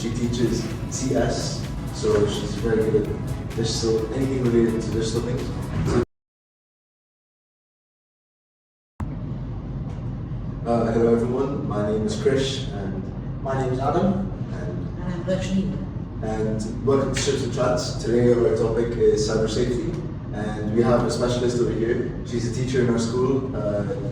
She teaches CS, so she's very good at digital, anything related to digital things. Hello everyone, my name is Krish and my name is Adam. And I'm Rajani. And welcome to Ships and Chats. Today our topic is cyber safety, and we have a specialist over here. She's a teacher in our school.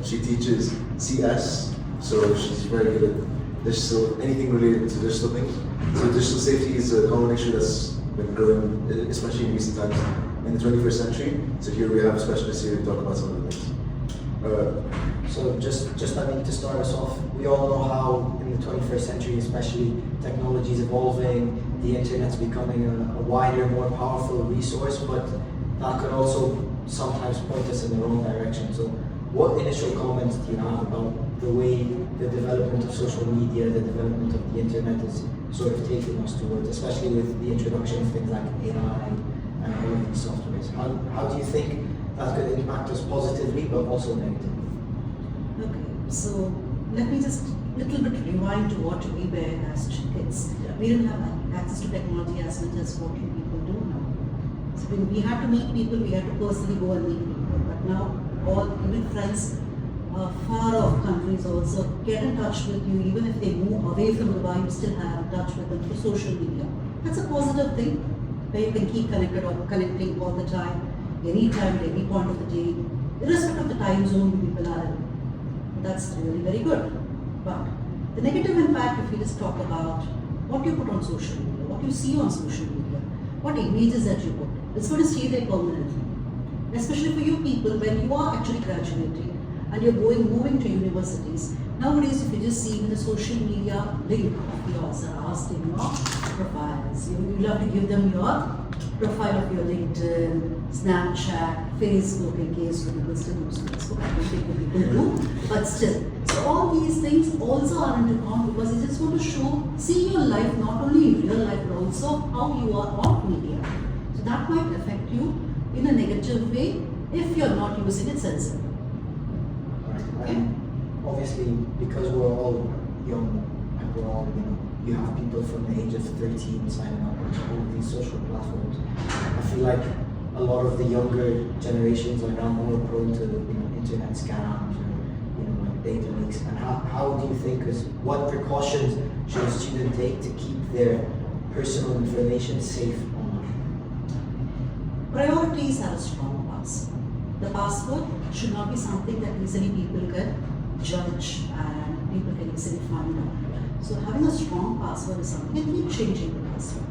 She teaches CS, so she's very good at digital, anything related to digital things. So digital safety is a common issue that's been growing, especially in recent times in the 21st century. So here we have a specialist here to talk about some of the things. So just to start us off, we all know how in the 21st century especially, technology is evolving, the internet's becoming a wider, more powerful resource, but that could also sometimes point us in the wrong direction. So what initial comments do you have about the way the development of social media, the development of the internet is sort of taking us towards, especially with the introduction of things like AI and all of these softwares? How do you think that could impact us positively but also negatively? Okay, so let me just little bit rewind to what we were as kids. Yeah. We didn't have access to technology as much as what you people do now. So when we had to meet people, we had to personally go and meet people. But now all even friends far off countries also get in touch with you, even if they move away from Dubai, you still have touch with them through social media. That's a positive thing, where you can keep connected or connecting all the time, anytime, at any point of the day, irrespective of the time zone you people are in. That's really very good. But the negative impact, if we just talk about what you put on social media, what you see on social media, what images that you put, it's going to stay there permanently. Especially for you people, when you are actually graduating and you're moving to universities, nowadays if you just see in the social media link of yours are asked in your profiles, you'll have to give them your profile of your LinkedIn, Snapchat, Facebook, in case you people still use Facebook. I don't think people do, but still. So all these things also are in account because you just want to see your life not only in real life but also how you are on media. So that might affect you in a negative way if you're not using it sensibly. Right. And obviously, because we're all young and we're all, you have people from the age of 13 signing up on all of these social platforms. I feel like a lot of the younger generations are now more prone to internet scams or like data leaks. And how do you think, what precautions should a student take to keep their personal information safe online? Priorities are a strong password. The password should not be something that easily people can judge and people can easily find out. So having a strong password is something, and keep changing the password.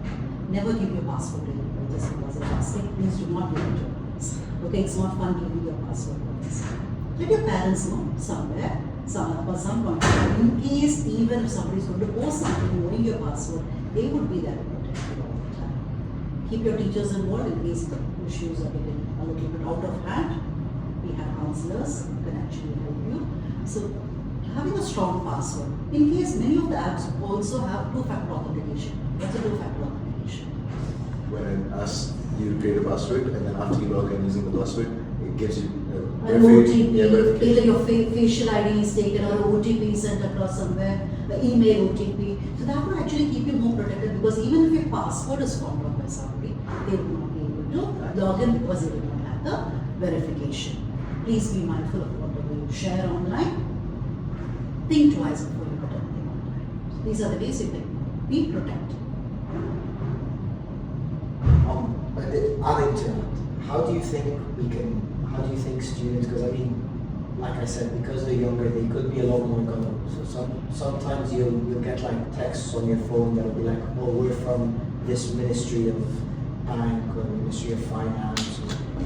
Never give your password to anybody just because they're asking. Please do not give it to others. Okay, it's not fun giving your password to others. Let your parents know somewhere, at some point, in case even if somebody is going to post something knowing your password, they would be there to protect you all the time. Keep your teachers involved in case the issues are getting a little bit out of hand. We have counselors who can actually help you. So having a strong password. In case many of the apps also have two-factor authentication. What's a two-factor authentication? When it asks you to create a password, and then after you log in using the password, it gives you An OTP, either your facial ID is taken or OTP is sent across somewhere, the email OTP. So that will actually keep you more protected because even if your password is forgotten by somebody, they will not be able to log in because they will not have the verification. Please be mindful of whatever you share online. Think twice before you put anything online. So these are the ways you can be protected. Adding to that, how do you think students, because I mean, like I said, because they're younger, they could be a lot more gullible. So sometimes you'll get like texts on your phone that'll be like, oh, we're from this Ministry of Bank or Ministry of Finance.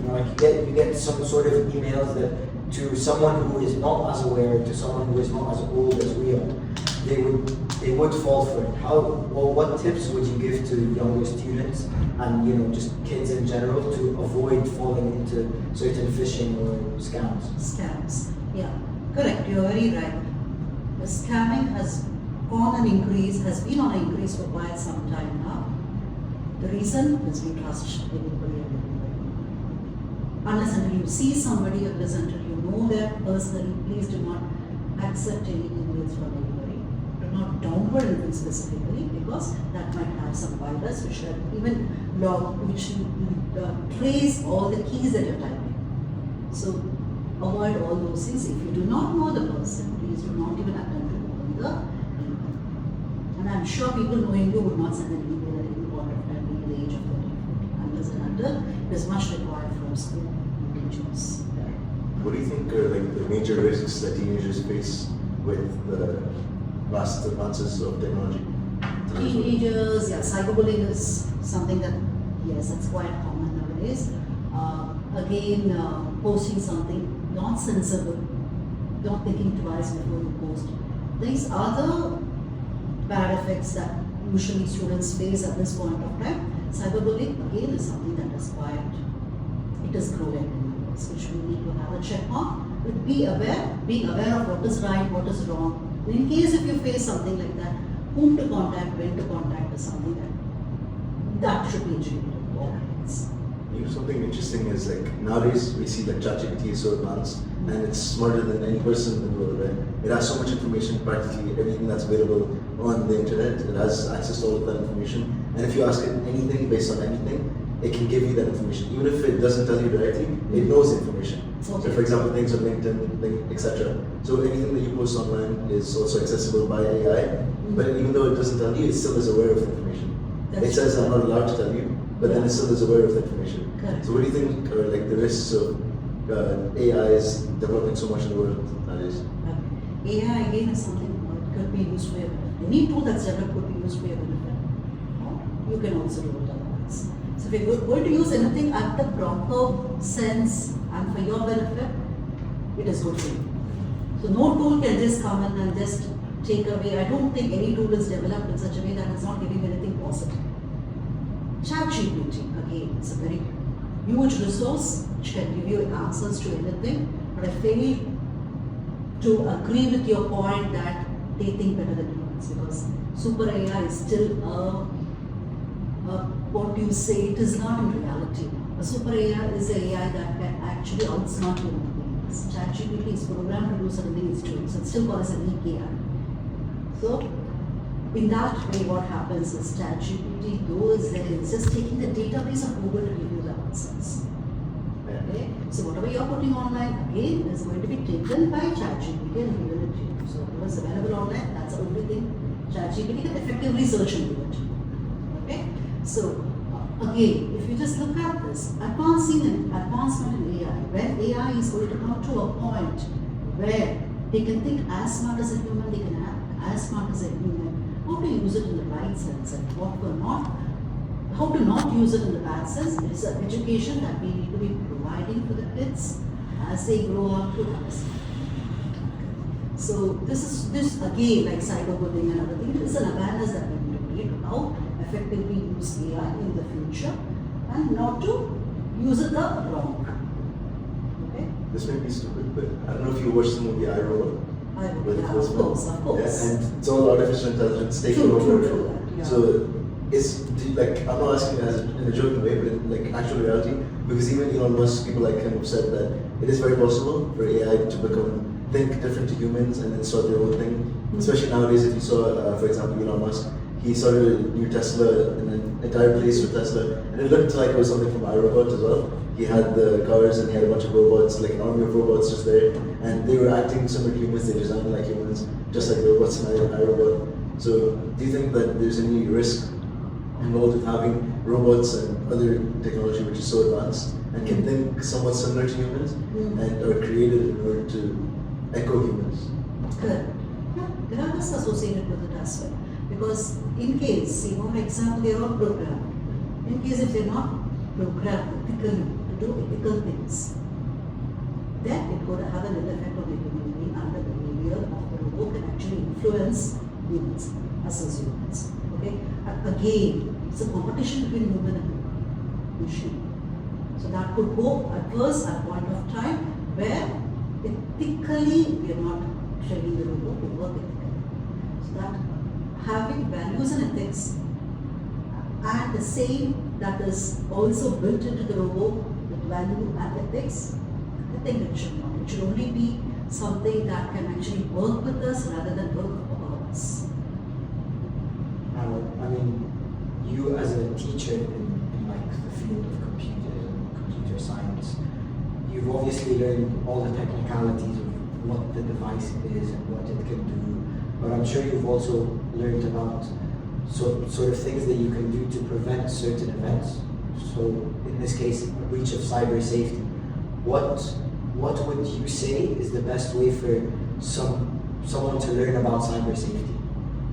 Or, like you get some sort of emails that to someone who is not as aware, to someone who is not as old as we are, they would fall for it. What tips would you give to younger students and just kids in general to avoid falling into certain phishing or scams? Scams, yeah, correct. You're very right. The scamming has been on an increase for quite some time now. The reason is we trust anybody and everybody. Unless until you see somebody, unless until you know them personally, please do not accept any emails from anybody. not downward anything specifically, because that might have some virus which will even log, which trace all the keys that you're typing. So avoid all those things. If you do not know the person, please do not even attempt to open the email. And I'm sure people knowing you would not send an email at any point of time being the age of 13, 14. Unless an adult, it is much required from school teachers. What do you think are like the major risks that teenagers face with the vast advances of technology? Teenagers, yeah, cyberbullying is something that, yes, that's quite common nowadays. Again, posting something not sensible, not thinking twice before you post. These are the bad effects that usually students face at this point of time. Cyberbullying, again, is something that is quite, it is growing, which we need to have a check on. But being aware of what is right, what is wrong. In case if you face something like that, whom to contact, when to contact is something that should be educated. You know, something interesting is like nowadays we see that ChatGPT is so advanced and it's smarter than any person in the world, right? It has so much information, practically everything that's available on the internet. It has access to all of that information. And if you ask it anything based on anything, it can give you that information. Even if it doesn't tell you directly, it knows the information. Okay. So for example, things on LinkedIn, etc. So anything that you post online is also accessible by AI, but even though it doesn't tell you, it still is aware of the information. It says I'm not allowed to tell you, but then it still is aware of the information. Correct. So what do you think are like the risks of AI is developing so much in the world nowadays? AI again is something that could be used for your benefit. Any tool that's developed could be used for your benefit. You can also do it otherwise. So if you're going to use anything at the proper sense and for your benefit, it is good for you. So no tool can just come in and just take away. I don't think any tool is developed in such a way that it's not giving anything positive. ChatGPT, again, it's a very huge resource which can give you answers to anything, but I fail to agree with your point that they think better than humans, because super AI is still what you say, it is not in reality. A super AI is an AI that can actually outsmart human beings. ChatGPT is programmed to do something it's doing, so it's still called as a weak AI. So in that way, what happens is ChatGPT goes there, it's just taking the database of Google to give you the answers. Okay? So whatever you're putting online, again, is going to be taken by ChatGPT and given it to you. So whatever is available online, that's the only thing ChatGPT can effectively search and do it. Okay? So again, if you just look at this, advancement in AI, when AI is going to come to a point where they can think as smart as a human, they can act as smart as a human, how to use it in the right sense and how to not use it in the bad sense. It is an education that we need to be providing for the kids as they grow up to understand. So this again, like cyberbullying and other things, is an awareness that we need to create on how effectively use AI in the future and not to use it the wrong. Okay? This may be stupid, but I don't know if you watched the movie I, Robot. Of course. Yeah, and it's all artificial intelligence taking over. True, yeah. So it's like, I'm not asking as in a joking way, but in like actual reality, because even Elon Musk, people like him have said that it is very possible for AI to think different to humans and then start their own thing. Mm-hmm. Especially nowadays, if you saw, for example, Elon Musk, he started a new Tesla in an entire place for Tesla, and it looked like it was something from iRobot as well. He had the cars and he had a bunch of robots, like an army of robots just there, and they were acting similar to humans, they designed like humans, just like the robots in iRobot. So do you think that there's any risk involved with having robots and other technology which is so advanced and can think somewhat similar to humans and are created in order to echo humans? Correct. Yeah, there are risks associated with it as well. Because in case, for example, they are all programmed. In case if they're not programmed ethically to do ethical things, then it could have an ill effect on the human being, and the behavior of the robot can actually influence humans as humans. Okay? And again, it's a competition between human and machine. So that could go adverse at a point of time where ethically we are not training the robot to work ethically. So that having values and ethics and the same that is also built into the robot with value and ethics, I think it should not. It should only be something that can actually work with us rather than work for us. I mean, you as a teacher in like the field of computers and computer science, you've obviously learned all the technicalities of what the device is and what it can do, but I'm sure you've also learned about sort of things that you can do to prevent certain events. So in this case, a breach of cyber safety. What would you say is the best way for someone to learn about cyber safety?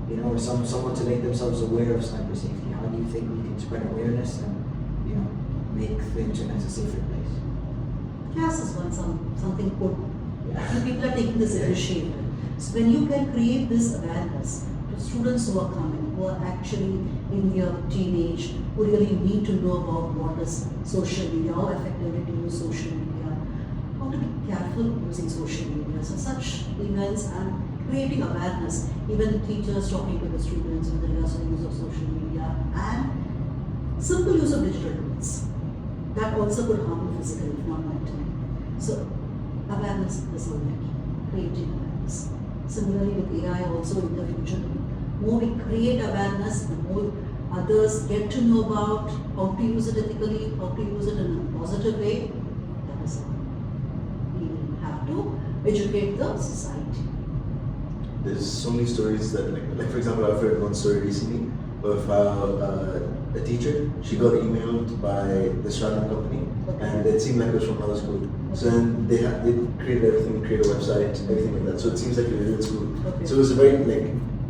You know, or someone to make themselves aware of cyber safety. How do you think we can spread awareness and, you know, make the internet a safer place? Class is one something good. Yeah. People are taking this initiative. So when you can create this awareness to students who are coming, who are actually in their teenage, who really need to know about what is social media, how effectively to use social media, how to be careful using social media. So such events and creating awareness, even teachers talking to the students with regards to the use of social media and simple use of digital tools. That also could harm you physically, if not mentally. So awareness is the key, creating awareness. Similarly with AI also in the future, the more we create awareness, the more others get to know about how to use it ethically, how to use it in a positive way. That is all. We have to educate the society. There's so many stories that, like for example, I've heard one story recently of how a teacher, she got emailed by this random company, and it seemed like it was from another school. So then they created everything, created a website, everything like that. So it seems like a real school. So it was a very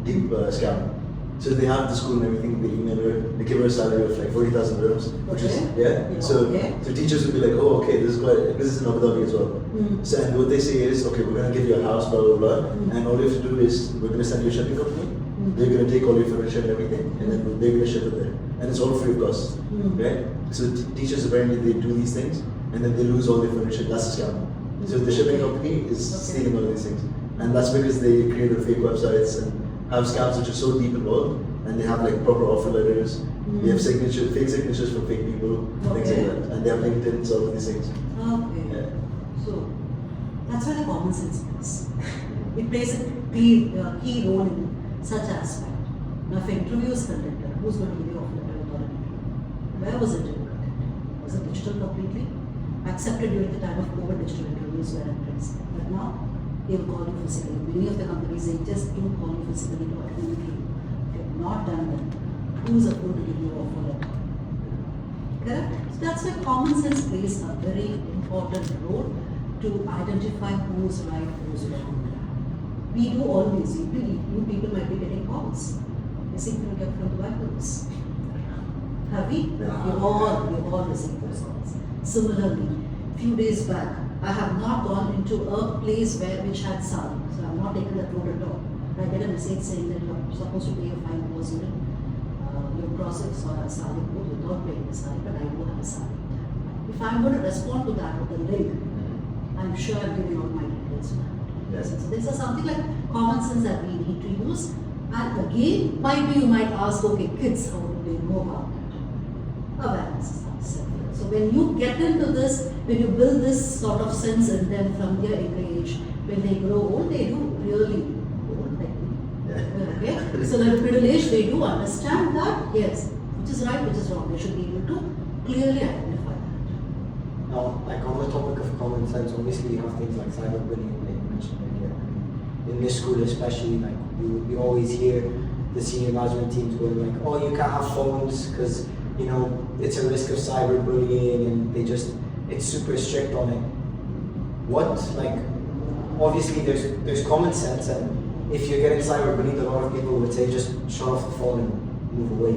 deep scam. So they have the school and everything, they email her, they give her a salary of like 40,000 dirhams, which is, So teachers would be like, oh, okay, this is in Abu Dhabi as well. So, and what they say is, okay, we're going to give you a house, blah, blah, blah, and all you have to do is, we're going to send you a shipping company, they're going to take all your furniture and everything, and then they're going to ship it there. And it's all free of cost, right? So teachers apparently, they do these things, and then they lose all their furniture, that's a scam. So the shipping company is stealing all these things. And that's because they created fake websites and have scams which are so deep involved, and they have like proper offer letters, they have fake signatures from fake people, things like that, and they have LinkedIn, all of these things. Okay. Yeah. So that's where the common sense is. It plays a key role in such aspect. Now, if an interview is conducted, who's going to give you offer letter without an interview? Where was it conducted? Was it digital completely? Accepted during the time of COVID, digital interviews were in place. But now, they will call you physically. Many of the companies, they just do call you physically to attend the interview. If you have not done that, who's going to give you an offer letter? Correct? So that's why common sense plays a very important role to identify who's right, who's wrong. We do always, you people might be getting calls. You seem to get from the White House. Have we? We've all received those calls. Similarly, few days back, I have not gone into a place which had sali, so I have not taken that road at all. I get a message saying that you're supposed to pay a fine because your process or a sali code without paying the sali, but I do have a sali. If I'm going to respond to that with a link, I'm sure I'm giving out my details to that. Yes. So this is something like common sense that we need to use. And again, you might ask, okay, kids, how do they know about it? Awareness is not simple. So when you get into this, when you build this sort of sense in them from their younger age, when they grow old, they do really old like me. Okay? So at middle age, they do understand that, yes, which is right, which is wrong. They should be able to clearly identify that. Now, like on the topic of common sense, obviously you have things like cyberbullying that you mentioned earlier. In this school especially, like we always hear the senior management teams going like, oh, you can't have phones because, you know, it's a risk of cyberbullying, and it's super strict on it. Obviously there's common sense, and if you're getting cyberbullied, a lot of people would say just shut off the phone and move away.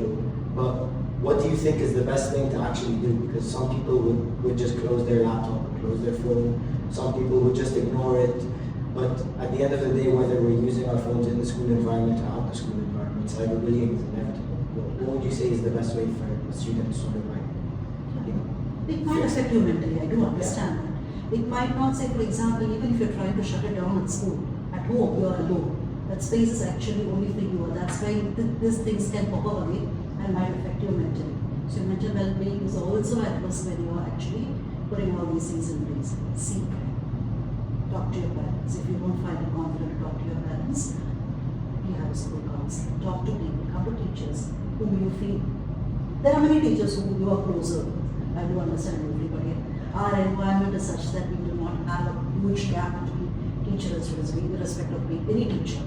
But what do you think is the best thing to actually do? Because some people would just close their laptop, close their phone, some people would just ignore it. But at the end of the day, whether we're using our phones in the school environment or out the school environment, cyberbullying is inevitable. What would you say is the best way for a student to sort of It might affect you mentally, I do understand that. It might not say, for example, even if you're trying to shut it down at school, at home, you're alone. That space is actually only for you, and that's why these things can pop up away and might affect you mentally. So your mental well-being is also at risk when you are actually putting all these things in place. Seek. Talk to your parents. If you don't find it confident to talk to your parents, definitely have a school counselor. Talk to people, come to teachers whom you feel. There are many teachers who you are closer with. I do understand everybody. Our environment is such that we do not have a huge gap between teacher and students, irrespective of being any teacher.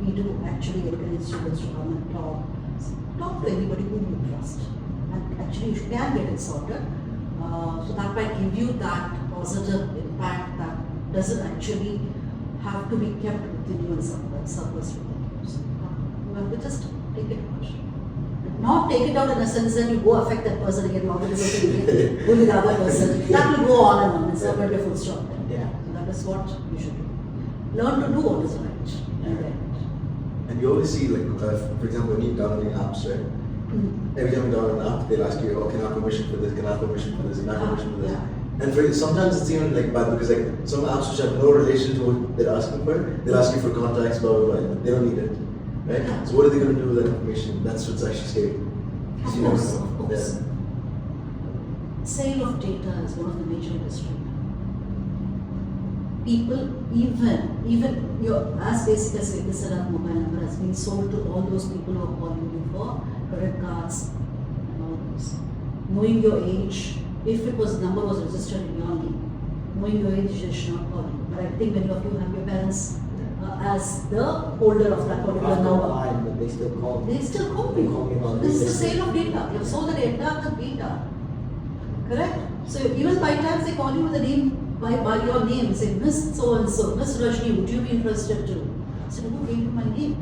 We do actually encourage students to come and talk to anybody whom you trust. And actually you can get it sorted. So that might give you that positive impact that doesn't actually have to be kept within you and suppressed within you. So you have to just take it out. Not take it out in a sense that you go affect that person again, not bully the other person. That will go on and on. It's not a full stop there. Yeah. So that is what you should do. Learn to do what is right. And you always see, like, for example, when you're downloading apps, right? Every time you download an app, they'll ask you, oh, can I have permission for this? Can I have permission for this? Can I have permission for this? Yeah. And sometimes it's even like bad because like some apps which have no relation to what they're asking for, they'll ask you for contacts, blah blah blah. They don't need it, right? Yeah. So what are they going to do with that information? That's what's actually scary. Of You never course, know. of course. Yeah. Sale of data is one of the major industries. People, even your as basic as the setup mobile number has been sold to all those people who are calling you for credit cards and all those. Knowing your age, if it was number was registered in your name, knowing your age, they should not call you. But I think many of you have your parents as the holder of that particular number. But they still call me. They still call They you. call me about This is the this. sale of data. You have sold the data of the data. Correct? So even by times they call you with the name by your name, say Miss so and so, Miss Rajani, would you be interested to? I said, who gave you my name?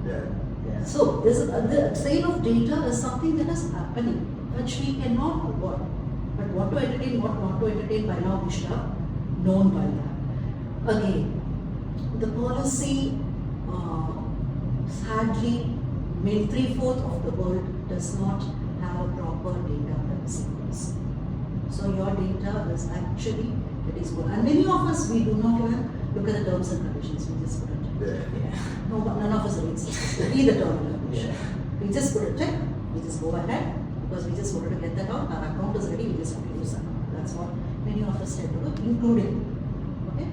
Yeah. So the sale of data is something that is happening, which we cannot avoid. But what to entertain, what not to entertain, by now we should have known by that. Again, the policy, sadly, 3/4 of the world does not have a proper data privacy policy. So your data is actually, it is good. And many of us, we do not even look at the terms and conditions, we just put it. Yeah. No, but none of us reads it. Read the terms and conditions. We just put a tick, we just go ahead, because we just wanted to get that out, our account is ready, we just want to use that. That's what many of us tend to do, including. Okay?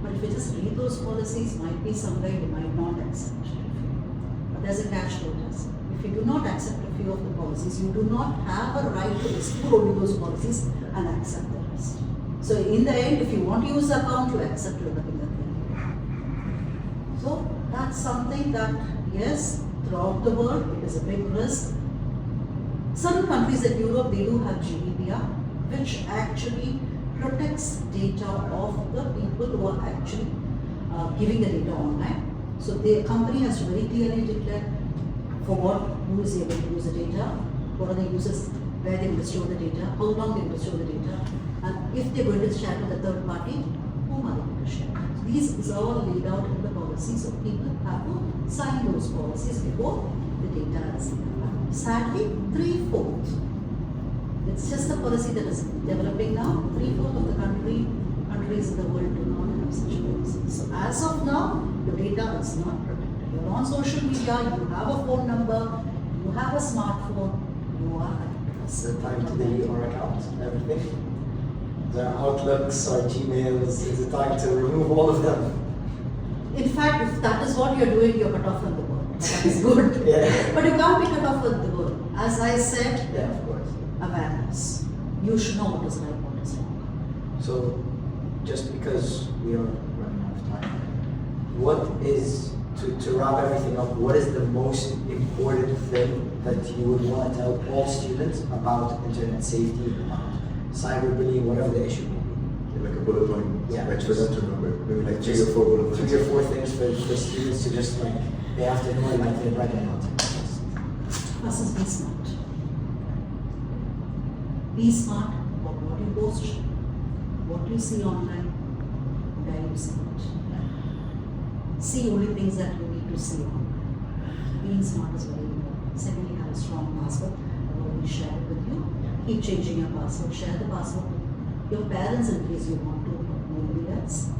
But if you just read those policies, might be somewhere you might not accept. But there's a catch to this. If you do not accept a few of the policies, you do not have a right to exclude only those policies and accept the rest. So in the end, if you want to use the account, you accept everything that they do. So that's something that, yes, throughout the world, it is a big risk. Certain countries in Europe, they do have GDPR, which actually protects data of the people who are actually giving the data online. So the company has to very clearly declare for who is able to use the data, what are the users, where they will store the data, how long they will store the data, and if they're going to share with a third party, whom are they going to share? So these is all laid out in the policy, so people have to sign those policies before the data is sadly 3/4. It's just a policy that is developing now. 3/4 of the countries in the world do not have such policies. So as of now, your data is not protected. You're on social media, you have a phone number, you have a smartphone, you are It's the time to delete our accounts, everything. The Outlooks, our Gmails, is it time to remove all of them? In fact, if that is what you're doing, you're cut off from the world. That is good. Yeah. But you can't be cut off from the world. As I said, Yeah, of course. awareness. You should know what is right, what is wrong. So, just because we are running out of time, what is, to wrap everything up, what is the most important thing that you would want to tell all students about internet safety, about cyberbullying, whatever the issue may be? Like a bullet point, Yeah. like for them to remember. Maybe like 3 or 4 bullet points. 3 or 4 things for students to just like, they have to know it like they're writing out. First is be smart. Be smart about what you post, what you see online, where you see it. See only things that you need to see online. Being smart is very important. Secondly, have a strong password. I've already shared it with you. Keep changing your password. Share the password with your parents in case you want to, but nobody else.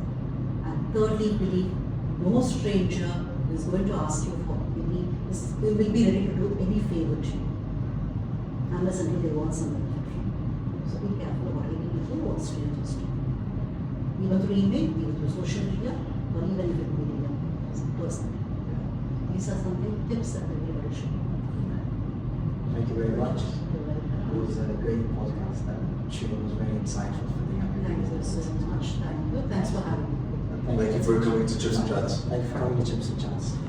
And thirdly, believe no stranger is going to ask you for any, will be ready to do any favor to you. Unless until they want something from you. So be careful about any people or strangers do. Even through email, even through social media, or even if it be personally. these are something tips that everybody should know. Thank you very much. You're welcome. It was a great podcast and I'm sure it was very insightful for the younger Thank you so much. Thank you. Thanks for having me. Thank you for coming to Chips and Chats. Thank you for coming to Chips and Chats.